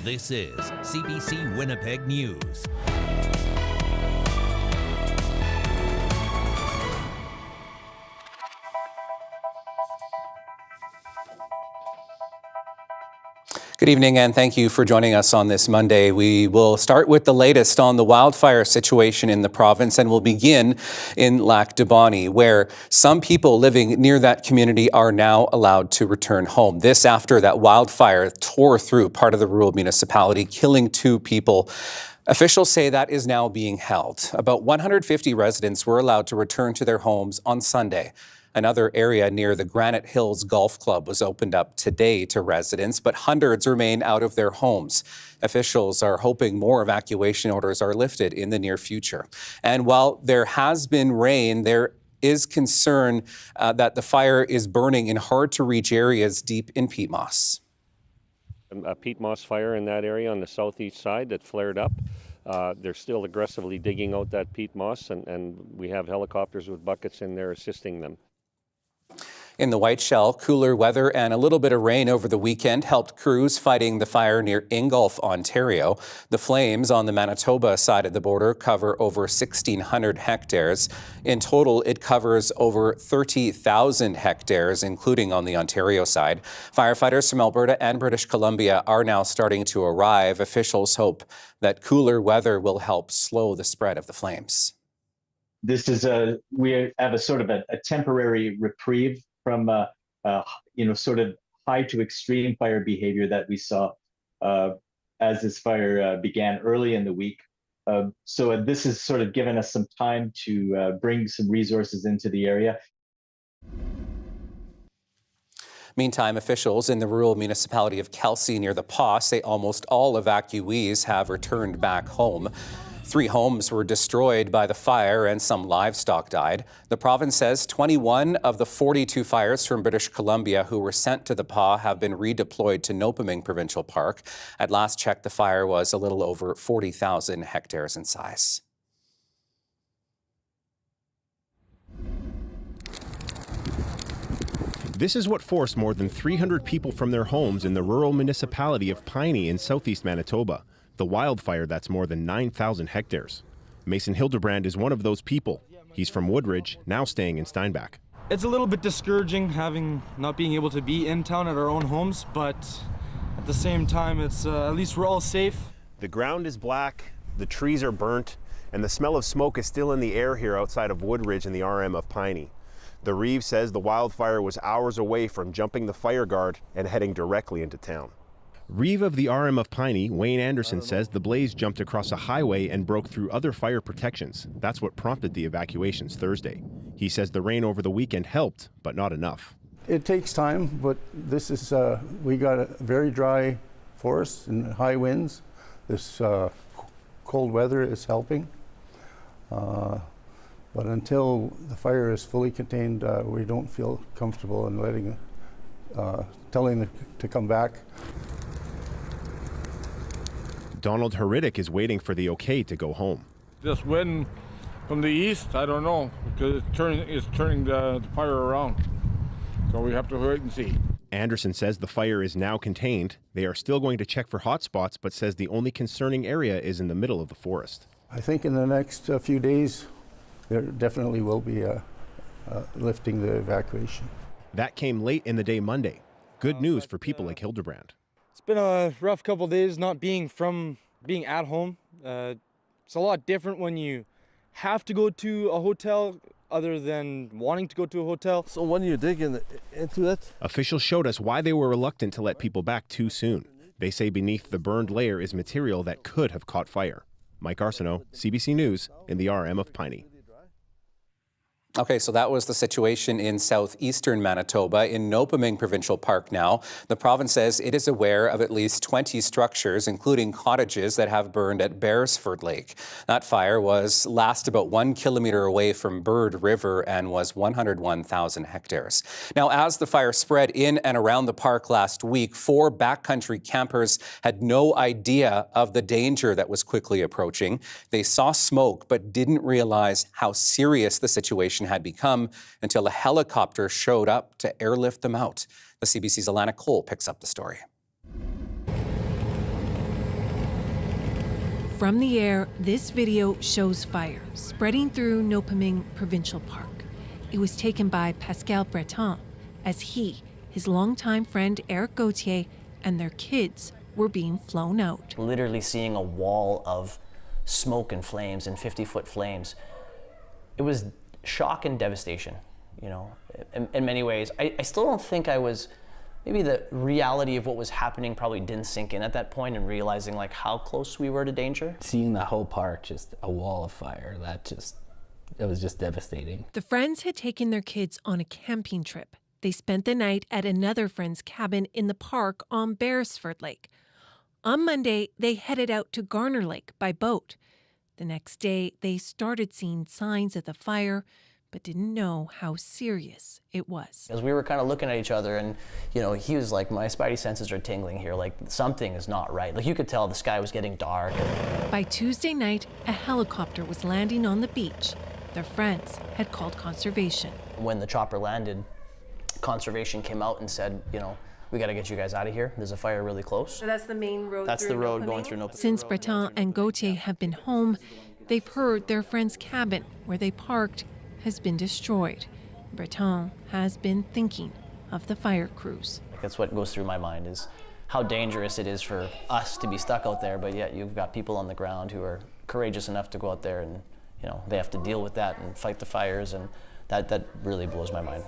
This is CBC Winnipeg News. Good evening and thank you for joining us on this Monday. We will start with the latest on the wildfire situation in the province, and we'll begin in Lac du Bonnet, where some people living near that community are now allowed to return home. This after that wildfire tore through part of the rural municipality, killing 2 people. Officials say that is now being held. About 150 residents were allowed to return to their homes on Sunday. Another area near the Granite Hills Golf Club was opened up today to residents, but hundreds remain out of their homes. Officials are hoping more evacuation orders are lifted in the near future. And while there has been rain, there is concern that the fire is burning in hard-to-reach areas deep in peat moss. A peat moss fire in that area on the southeast side that flared up. They're still aggressively digging out that peat moss, and we have helicopters with buckets in there assisting them. In the White Shell, cooler weather and a little bit of rain over the weekend helped crews fighting the fire near Ingolf, Ontario. The flames on the Manitoba side of the border cover over 1,600 hectares. In total, it covers over 30,000 hectares, including on the Ontario side. Firefighters from Alberta and British Columbia are now starting to arrive. Officials hope that cooler weather will help slow the spread of the flames. We have a sort of a temporary reprieve from sort of high to extreme fire behavior that we saw as this fire began early in the week. So this has sort of given us some time to bring some resources into the area. Meantime, officials in the rural municipality of Kelsey near the Pas say almost all evacuees have returned back home. 3 homes were destroyed by the fire and some livestock died. The province says 21 of the 42 fires from British Columbia who were sent to the Pas have been redeployed to Nopaming Provincial Park. At last check, the fire was a little over 40,000 hectares in size. This is what forced more than 300 people from their homes in the rural municipality of Piney in southeast Manitoba. The wildfire that's more than 9,000 hectares. Mason Hildebrand is one of those people. He's from Woodridge, now staying in Steinbach. It's a little bit discouraging not being able to be in town at our own homes, but at the same time, it's at least we're all safe. The ground is black, the trees are burnt, and the smell of smoke is still in the air here outside of Woodridge in the RM of Piney. The Reeve says the wildfire was hours away from jumping the fire guard and heading directly into town. Reeve of the RM of Piney, Wayne Anderson, says the blaze jumped across a highway and broke through other fire protections. That's what prompted the evacuations Thursday. He says the rain over the weekend helped, but not enough. It takes time, but this is, we got a very dry forest and high winds. This cold weather is helping. But until the fire is fully contained, we don't feel comfortable in telling them to come back. Donald Heridic is waiting for the okay to go home. This wind from the east, I don't know, because it's turning the fire around. So we have to wait and see. Anderson says the fire is now contained. They are still going to check for hot spots, but says the only concerning area is in the middle of the forest. I think in the next few days, there definitely will be lifting the evacuation. That came late in the day Monday. Good news for people like Hildebrand. It's been a rough couple of days not being at home. It's a lot different when you have to go to a hotel other than wanting to go to a hotel. So when you dig into it? Officials showed us why they were reluctant to let people back too soon. They say beneath the burned layer is material that could have caught fire. Mike Arsenault, CBC News in the RM of Piney. Okay, so that was the situation in southeastern Manitoba. In Nopaming Provincial Park now, the province says it is aware of at least 20 structures, including cottages that have burned at Beresford Lake. That fire was last about 1 kilometre away from Bird River and was 101,000 hectares. Now, as the fire spread in and around the park last week, 4 backcountry campers had no idea of the danger that was quickly approaching. They saw smoke but didn't realize how serious the situation had become until a helicopter showed up to airlift them out. The CBC's Alana Cole picks up the story. From the air, this video shows fire spreading through Nopaming Provincial Park. It was taken by Pascal Breton as he, his longtime friend Eric Gauthier, and their kids were being flown out. Literally seeing a wall of smoke and flames and 50-foot flames. It was shock and devastation, you know, in many ways. I still don't think maybe the reality of what was happening probably didn't sink in at that point, and realizing like how close we were to danger. Seeing the whole park, just a wall of fire, it was just devastating. The friends had taken their kids on a camping trip. They spent the night at another friend's cabin in the park on Beresford Lake. On Monday, they headed out to Garner Lake by boat. The next day, they started seeing signs of the fire, but didn't know how serious it was. As we were kind of looking at each other, and you know, he was like, my spidey senses are tingling here, like something is not right. Like you could tell the sky was getting dark. By Tuesday night, a helicopter was landing on the beach. Their friends had called conservation. When the chopper landed, conservation came out and said, you know, we got to get you guys out of here. There's a fire really close. So that's the main road. That's the road going through Nopaming. Since Breton and Gauthier have been home, they've heard their friend's cabin, where they parked, has been destroyed. Breton has been thinking of the fire crews. That's what goes through my mind, is how dangerous it is for us to be stuck out there, but yet you've got people on the ground who are courageous enough to go out there, and you know, they have to deal with that and fight the fires, and that really blows my mind.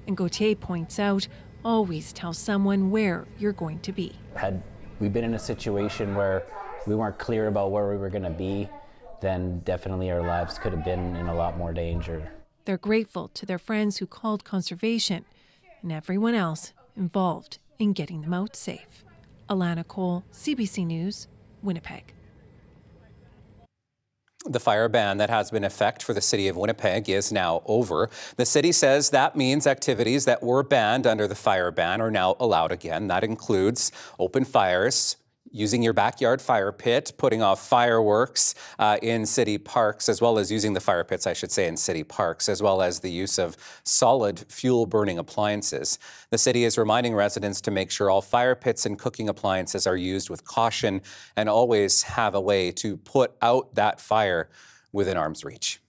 And Gauthier points out, always tell someone where you're going to be. Had we been in a situation where we weren't clear about where we were going to be, then definitely our lives could have been in a lot more danger. They're grateful to their friends who called conservation and everyone else involved in getting them out safe. Alana Cole, CBC News, Winnipeg. The fire ban that has been in effect for the city of Winnipeg is now over. The city says that means activities that were banned under the fire ban are now allowed again. That includes open fires, using your backyard fire pit, putting off fireworks in city parks, as well as using the fire pits, I should say, in city parks, as well as the use of solid fuel-burning appliances. The city is reminding residents to make sure all fire pits and cooking appliances are used with caution and always have a way to put out that fire within arm's reach.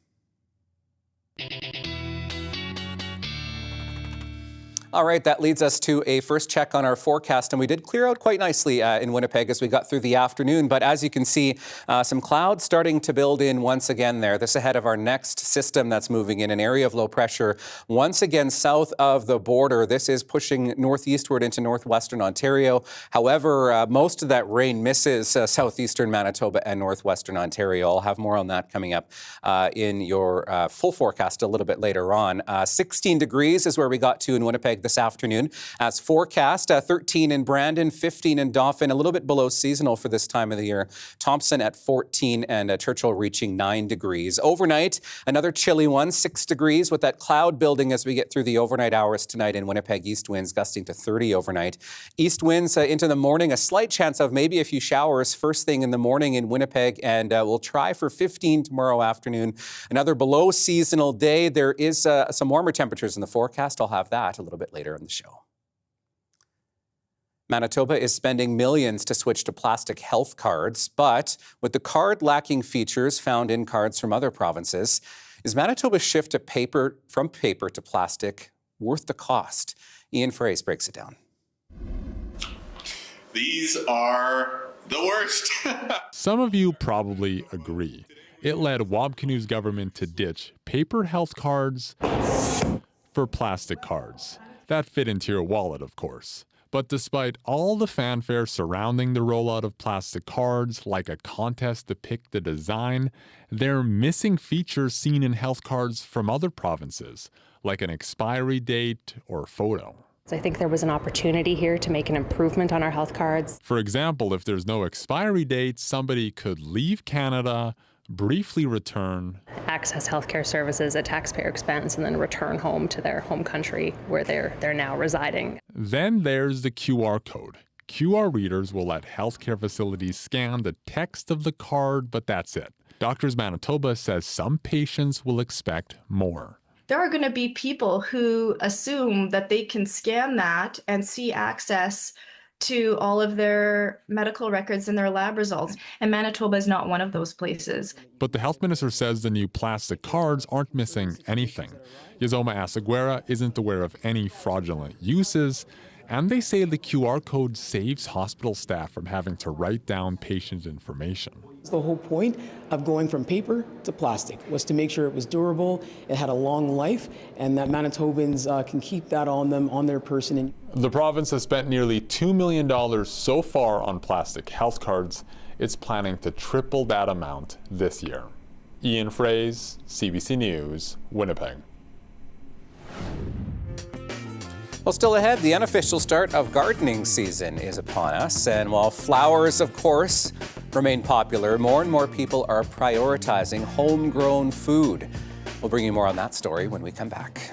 All right, that leads us to a first check on our forecast, and we did clear out quite nicely in Winnipeg as we got through the afternoon, but as you can see, some clouds starting to build in once again there. This ahead of our next system that's moving in, an area of low pressure once again south of the border. This is pushing northeastward into northwestern Ontario. However, most of that rain misses southeastern Manitoba and northwestern Ontario. I'll have more on that coming up in your full forecast a little bit later on. 16 degrees is where we got to in Winnipeg this afternoon. As forecast, 13 in Brandon, 15 in Dauphin, a little bit below seasonal for this time of the year. Thompson at 14 and Churchill reaching 9 degrees. Overnight, another chilly one, 6 degrees with that cloud building as we get through the overnight hours tonight in Winnipeg. East winds gusting to 30 overnight. East winds into the morning, a slight chance of maybe a few showers first thing in the morning in Winnipeg, and we'll try for 15 tomorrow afternoon. Another below seasonal day. There is some warmer temperatures in the forecast. I'll have that a little bit later in the show. Manitoba is spending millions to switch to plastic health cards, but with the card lacking features found in cards from other provinces, is Manitoba's shift to from paper to plastic worth the cost? Ian Fraze breaks it down. These are the worst. Some of you probably agree. It led Wabkinu's government to ditch paper health cards for plastic cards. That fit into your wallet, of course. But despite all the fanfare surrounding the rollout of plastic cards, like a contest to pick the design, they're missing features seen in health cards from other provinces, like an expiry date or photo. I think there was an opportunity here to make an improvement on our health cards. For example, if there's no expiry date, somebody could leave Canada, briefly return, access healthcare services at taxpayer expense, and then return home to their home country where they're now residing. Then there's the QR code. QR readers will let healthcare facilities scan the text of the card, but that's it. Doctors Manitoba says some patients will expect more. There are going to be people who assume that they can scan that and see access to all of their medical records and their lab results. And Manitoba is not one of those places. But the health minister says the new plastic cards aren't missing anything. Yazoma Asaguera isn't aware of any fraudulent uses, and they say the QR code saves hospital staff from having to write down patient information. The whole point of going from paper to plastic was to make sure it was durable, it had a long life, and that Manitobans can keep that on them, on their person. The province has spent nearly $2 million so far on plastic health cards. It's planning to triple that amount this year. Ian Fraze, CBC News, Winnipeg. Well, still ahead, the unofficial start of gardening season is upon us. And while flowers, of course, remain popular, more and more people are prioritizing homegrown food. We'll bring you more on that story when we come back.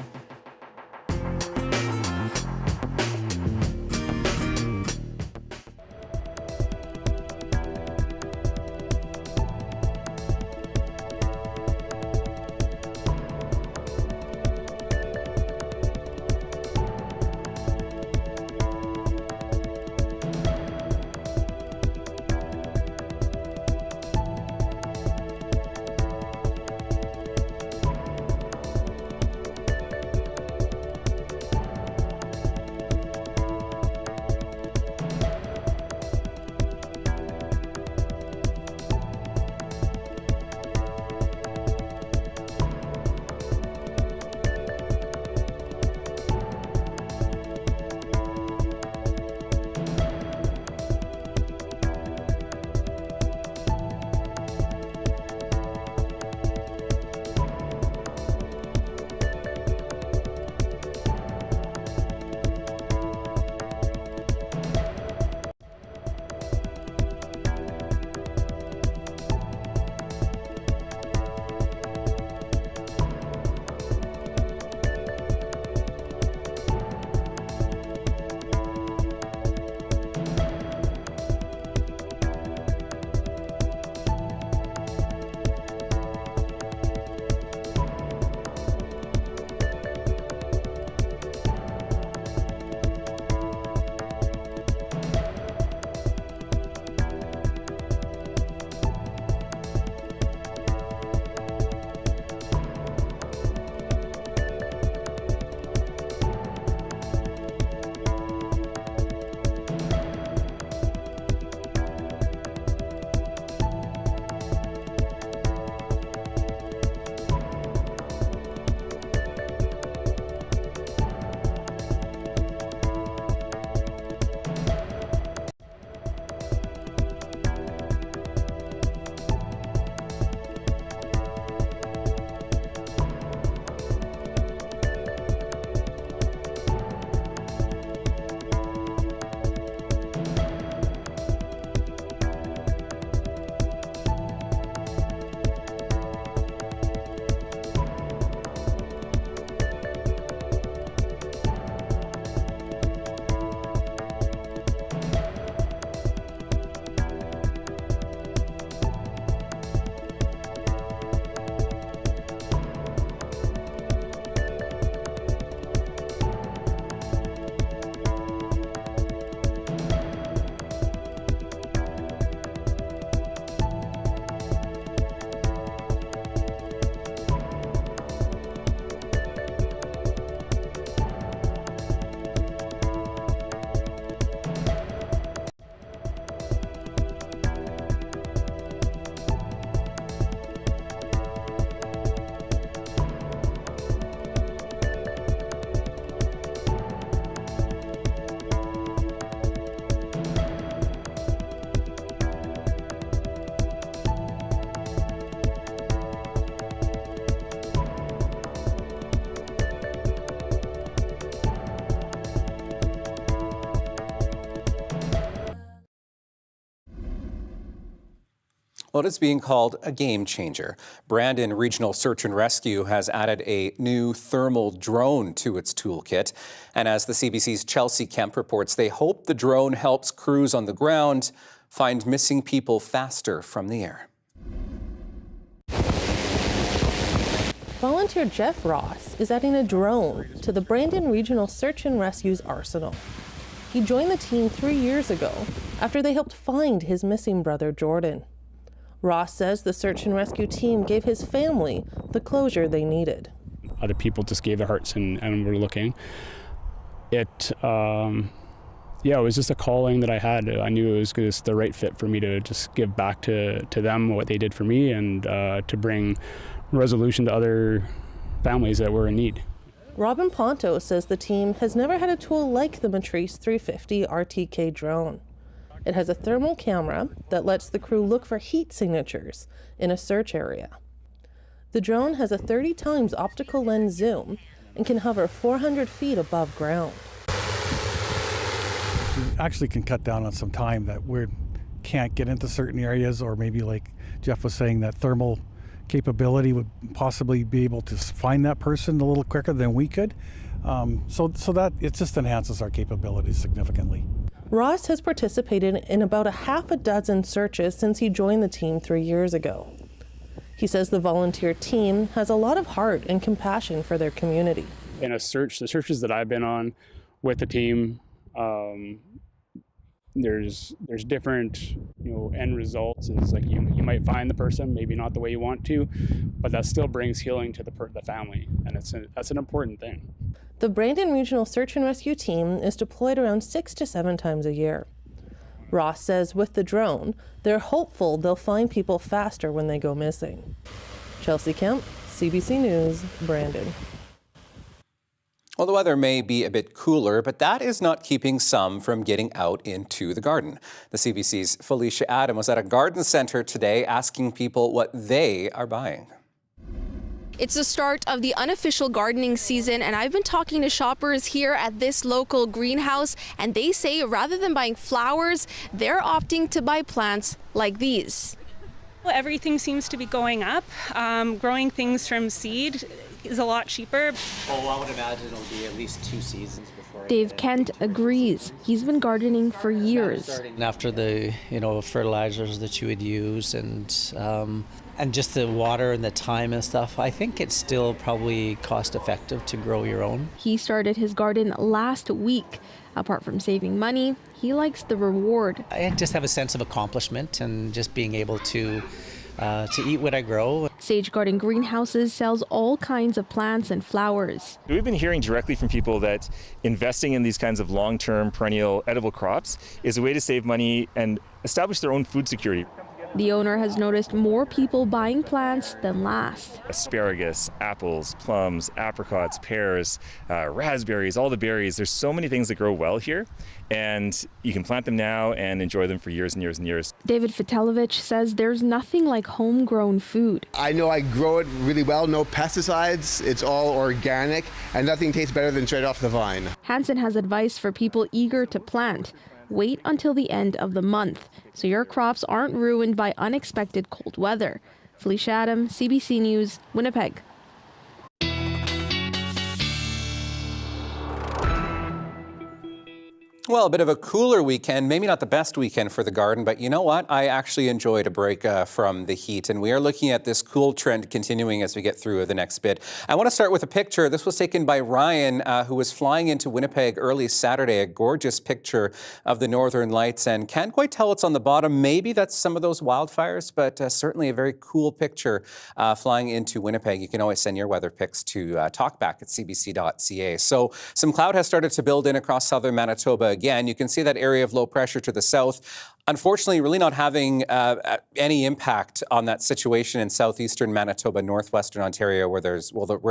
Well, it's being called a game changer. Brandon Regional Search and Rescue has added a new thermal drone to its toolkit. And as the CBC's Chelsea Kemp reports, they hope the drone helps crews on the ground find missing people faster from the air. Volunteer Jeff Ross is adding a drone to the Brandon Regional Search and Rescue's arsenal. He joined the team 3 years ago after they helped find his missing brother, Jordan. Ross says the search and rescue team gave his family the closure they needed. Other people just gave their hearts and were looking. It was just a calling that I had. I knew it was just the right fit for me to just give back to them what they did for me and to bring resolution to other families that were in need. Robin Ponto says the team has never had a tool like the Matrice 350 RTK drone. It has a thermal camera that lets the crew look for heat signatures in a search area. The drone has a 30 times optical lens zoom and can hover 400 feet above ground. We actually can cut down on some time that we can't get into certain areas, or maybe like Jeff was saying, that thermal capability would possibly be able to find that person a little quicker than we could. So that it just enhances our capabilities significantly. Ross has participated in about a half a dozen searches since he joined the team 3 years ago. He says the volunteer team has a lot of heart and compassion for their community. In the searches that I've been on with the team, there's different end results. It's like you might find the person, maybe not the way you want to, but that still brings healing to the family, and that's an important thing. The Brandon Regional Search and Rescue Team is deployed around 6 to 7 times a year. Ross says with the drone, they're hopeful they'll find people faster when they go missing. Chelsea Kemp, CBC News, Brandon. Well, the weather may be a bit cooler, but that is not keeping some from getting out into the garden. The CBC's Felicia Adam was at a garden centre today asking people what they are buying. It's the start of the unofficial gardening season, and I've been talking to shoppers here at this local greenhouse, and they say rather than buying flowers, they're opting to buy plants like these. Well, everything seems to be going up. Growing things from seed is a lot cheaper. Oh, I would imagine it'll be at least 2 seasons before. Dave Kent agrees. He's been gardening for years. After the fertilizers that you would use and just the water and the time and stuff, I think it's still probably cost effective to grow your own. He started his garden last week. Apart from saving money, he likes the reward. I just have a sense of accomplishment and just being able to eat what I grow. Sage Garden Greenhouses sells all kinds of plants and flowers. We've been hearing directly from people that investing in these kinds of long-term perennial edible crops is a way to save money and establish their own food security. The owner has noticed more people buying plants than last. Asparagus, apples, plums, apricots, pears, raspberries, all the berries. There's so many things that grow well here, and you can plant them now and enjoy them for years and years and years. David Fitelovich says there's nothing like homegrown food. I know I grow it really well, no pesticides, it's all organic, and nothing tastes better than straight off the vine. Hansen has advice for people eager to plant. Wait until the end of the month so your crops aren't ruined by unexpected cold weather. Felicia Adam, CBC News, Winnipeg. Well, a bit of a cooler weekend, maybe not the best weekend for the garden, but you know what? I actually enjoyed a break from the heat, and we are looking at this cool trend continuing as we get through the next bit. I want to start with a picture. This was taken by Ryan, who was flying into Winnipeg early Saturday, a gorgeous picture of the Northern Lights, and can't quite tell what's on the bottom. Maybe that's some of those wildfires, but certainly a very cool picture flying into Winnipeg. You can always send your weather pics to talkback@cbc.ca. So some cloud has started to build in across southern Manitoba again. You can see that area of low pressure to the south. Unfortunately, really not having any impact on that situation in southeastern Manitoba, northwestern Ontario, where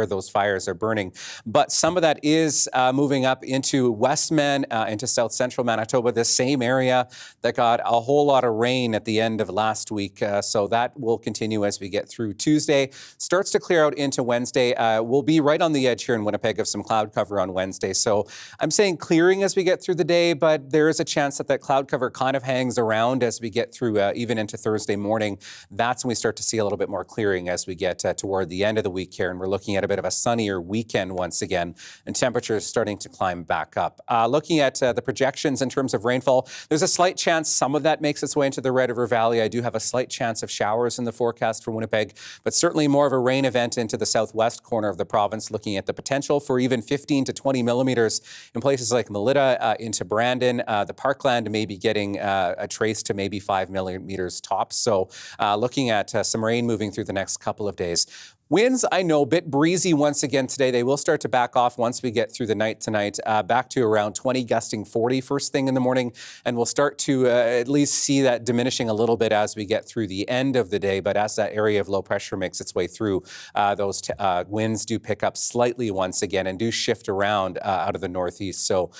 those fires are burning. But some of that is moving up into Westman, into south central Manitoba, the same area that got a whole lot of rain at the end of last week. So that will continue as we get through Tuesday. Starts to clear out into Wednesday. We'll be right on the edge here in Winnipeg of some cloud cover on Wednesday. So I'm saying clearing as we get through the day, but there is a chance that that cloud cover kind of hangs around as we get through even into Thursday morning. That's when we start to see a little bit more clearing as we get toward the end of the week here. And we're looking at a bit of a sunnier weekend once again, and temperatures starting to climb back up. Looking at the projections in terms of rainfall, there's a slight chance some of that makes its way into the Red River Valley. I do have a slight chance of showers in the forecast for Winnipeg, but certainly more of a rain event into the southwest corner of the province, looking at the potential for even 15 to 20 millimeters in places like Melita into Brandon. The Parkland may be getting a trace to maybe 5 millimeters tops. So looking at some rain moving through the next couple of days. Winds, I know, a bit breezy once again today. They will start to back off once we get through the night tonight, back to around 20, gusting 40 first thing in the morning. And we'll start to at least see that diminishing a little bit as we get through the end of the day. But as that area of low pressure makes its way through, those winds do pick up slightly once again and do shift around out of the northeast. So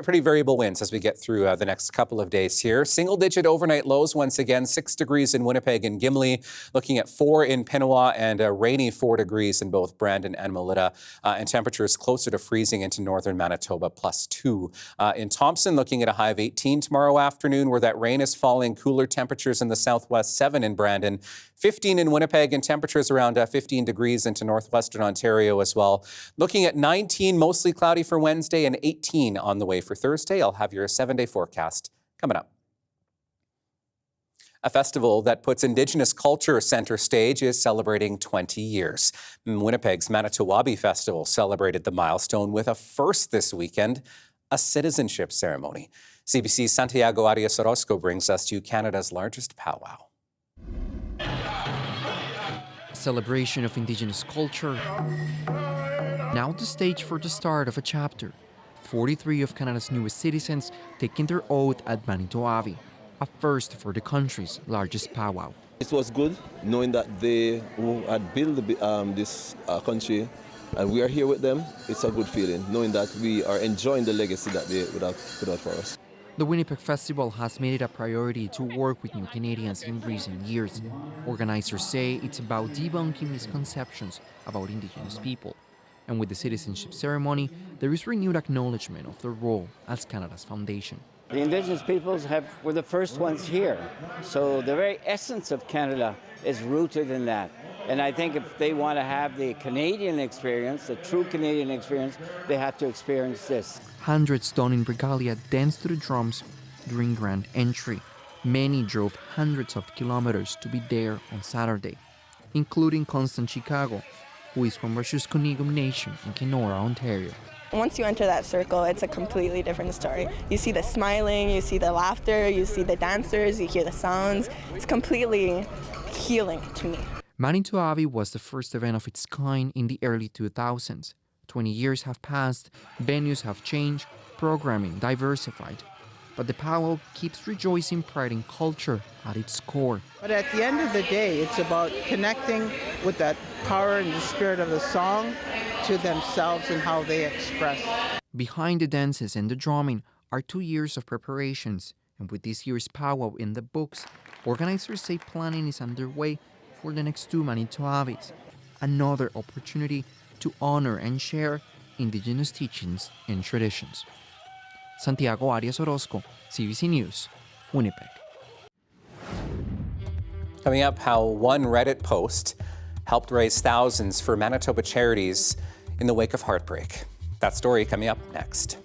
pretty variable winds as we get through the next couple of days here. Single-digit overnight lows once again, 6 degrees in Winnipeg and Gimli, looking at 4 in Pinawa, and a rainy 4 degrees in both Brandon and Melita, and temperatures closer to freezing into northern Manitoba, +2. In Thompson, looking at a high of 18 tomorrow afternoon, where that rain is falling. Cooler temperatures in the southwest, 7 in Brandon, 15 in Winnipeg, and temperatures around 15 degrees into northwestern Ontario as well. Looking at 19, mostly cloudy for Wednesday, and 18 on the way for Thursday. I'll have your 7-day forecast coming up. A festival that puts Indigenous culture center stage is celebrating 20 years. Winnipeg's Manito Ahbee Festival celebrated the milestone with a first this weekend, a citizenship ceremony. CBC's Santiago Arias Orozco brings us to Canada's largest powwow. Celebration of Indigenous culture. Now the stage for the start of a chapter. 43 of Canada's newest citizens taking their oath at Manito Ahbee, a first for the country's largest powwow. It was good knowing that they who had built this country, and we are here with them. It's a good feeling knowing that we are enjoying the legacy that they would have put out for us. The Winnipeg Festival has made it a priority to work with new Canadians in recent years. Organizers say it's about debunking misconceptions about Indigenous people. And with the citizenship ceremony, there is renewed acknowledgement of their role as Canada's foundation. The Indigenous peoples were the first ones here, so the very essence of Canada is rooted in that. And I think if they want to have the Canadian experience, the true Canadian experience, they have to experience this. Hundreds donned in regalia danced to the drums during grand entry. Many drove hundreds of kilometers to be there on Saturday, including Constance Chicago, who is from Reshuskunikum Nation in Kenora, Ontario. Once you enter that circle, it's a completely different story. You see the smiling, you see the laughter, you see the dancers, you hear the sounds. It's completely healing to me. Manito Ahbee was the first event of its kind in the early 2000s. 20 years have passed, venues have changed, programming diversified. But the powwow keeps rejoicing pride and culture at its core. But at the end of the day, it's about connecting with that power and the spirit of the song to themselves and how they express. Behind the dances and the drumming are 2 years of preparations. And with this year's powwow in the books, organizers say planning is underway for the next 2 Manito Ahbees. Another opportunity to honor and share Indigenous teachings and traditions. Santiago Arias Orozco, CBC News, Winnipeg. Coming up, how one Reddit post helped raise thousands for Manitoba charities in the wake of heartbreak. That story coming up next.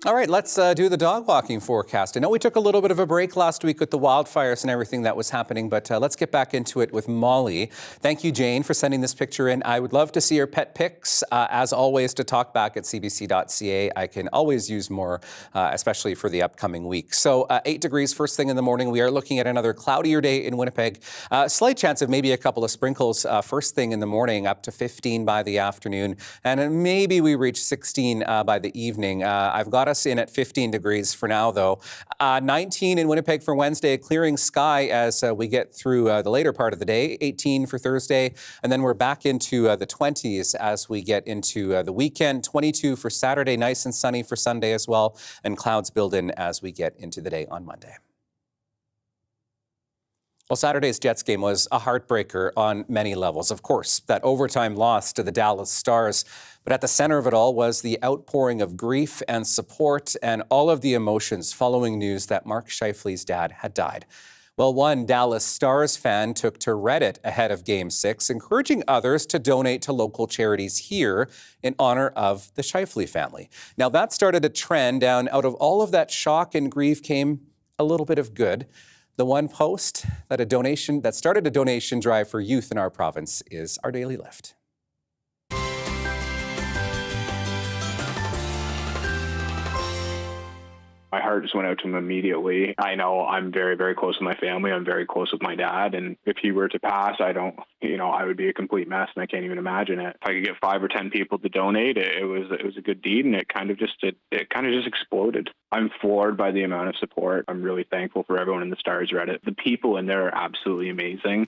All right, let's do the dog walking forecast. I know we took a little bit of a break last week with the wildfires and everything that was happening, but let's get back into it with Molly. Thank you, Jane, for sending this picture in. I would love to see your pet pics. As always, to talk back at cbc.ca. I can always use more, especially for the upcoming week. So 8 degrees first thing in the morning. We are looking at another cloudier day in Winnipeg. Slight chance of maybe a couple of sprinkles first thing in the morning, up to 15 by the afternoon. And maybe we reach 16 by the evening. I've got us in at 15 degrees for now, though. 19 in Winnipeg for Wednesday, clearing sky as we get through the later part of the day. 18 for Thursday, and then we're back into the 20s as we get into the weekend. 22 for Saturday, nice and sunny for Sunday as well, and clouds build in as we get into the day on Monday. Well, Saturday's Jets game was a heartbreaker on many levels. Of course, that overtime loss to the Dallas Stars. But at the center of it all was the outpouring of grief and support and all of the emotions following news that Mark Scheifele's dad had died. Well, one Dallas Stars fan took to Reddit ahead of Game 6, encouraging others to donate to local charities here in honor of the Scheifele family. Now, that started a trend, and out of all of that shock and grief came a little bit of good. The one post that started a donation drive for youth in our province is our Daily Lift. My heart just went out to him immediately. I know I'm very, very close with my family. I'm very close with my dad. And if he were to pass, I would be a complete mess, and I can't even imagine it. If I could get 5 or 10 people to donate, it was a good deed, and it kind of just exploded. I'm floored by the amount of support. I'm really thankful for everyone in the Stars Reddit. The people in there are absolutely amazing.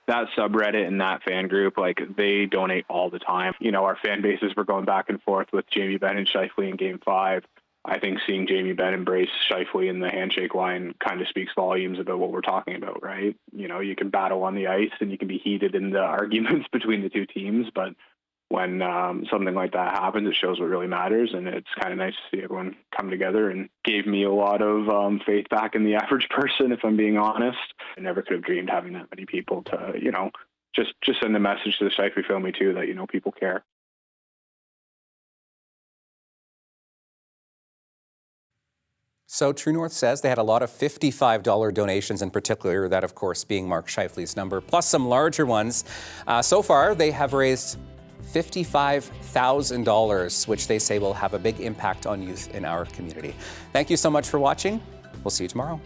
That subreddit and that fan group, they donate all the time. Our fan bases were going back and forth with Jamie Benn and Scheifele in Game 5. I think seeing Jamie Benn embrace Scheifele in the handshake line kind of speaks volumes about what we're talking about, right? You can battle on the ice and you can be heated in the arguments between the two teams, but when something like that happens, it shows what really matters, and it's kind of nice to see everyone come together, and gave me a lot of faith back in the average person, if I'm being honest. I never could have dreamed having that many people to, just send a message to the Scheifele family too that, people care. So True North says they had a lot of $55 donations in particular, that of course being Mark Scheifele's number, plus some larger ones. So far, they have raised $55,000, which they say will have a big impact on youth in our community. Thank you so much for watching. We'll see you tomorrow.